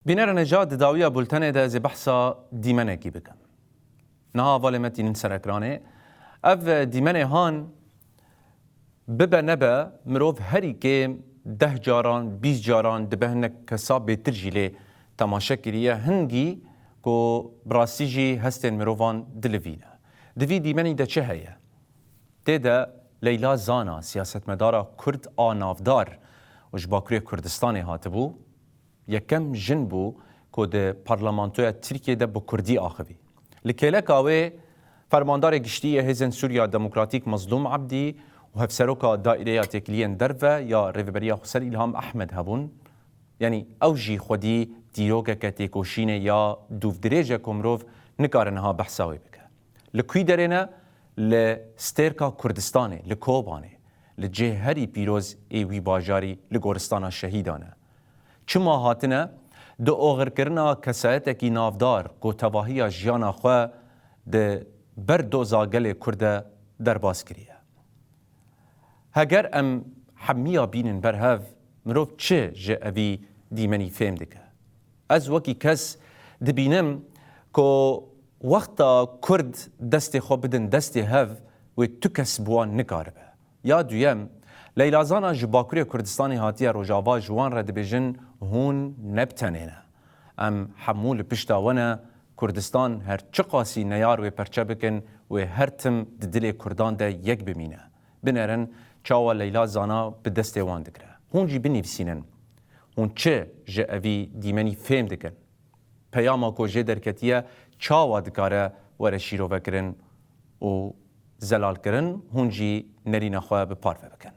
بینر نجات داویا بولتنه ده زی بحثا دیمنه کی بکن. نه والمتین سرکرانه. اف دیمنه هان ببه نبه مروف هری که 10 جاران 20 جاران دبهنه کساب بهتر جیله تماشا کریه هنگی کو براسیجی هستن مروفان دلوینه. دوی دیمنی ده چه هیه؟ ده لیلا زانا سیاستمدار کرد آنافدار وش باکری کردستان هاتبو یکم جن بو که ده پارلمانتوی ترکیه ده با کردی آخوی. لکیلک آوه فرماندار گشتی هزن سوریا دموکراتیک مظلوم عبدی و هفسروکا دائره تکلین درفه یا ریوبریا حسن الهام احمد هبون یعنی اوجی خودی دیروگه که تیکوشینه یا دوف دریجه کمروف نکارنها بحثاوی بکه. لکوی درینه لسترکا کردستانه لکوبانه لجهری پیروز ایوی باجاری لگورستان شهیدانه. چما هاتنه دو اوغرکرنا کسایتکی نافدار گو تواهی جیانا خواه ده بردو زاگل کرده در باز کریه. هگر ام حمیا بینن برهف مروف چه جه اوی دیمنی فهم دکه. از وکی کس دبینم که وقتا کرد دست خواه بدن دست هف و تو کس بوان نکاربه. یا دویم لیلا زانا جباکوری کردستانی هاتیه روژاوا جوان را دبیجن هون نبتنینه. ام حمول پشتاونه کردستان هر چه قاسی نیار و پرچه بکن و هر تم دل کردان ده یک بمینه. بنرن چاوا لیلا زانا به دست وان دکره. هون جی بنویسینن. هون چه جه اوی دیمنی فهم دکن. پیاما کو جه درکتیه چاوا دکاره وره شیرو بکرن و زلال کرن هون جی نرین خواه به پارفه بکن.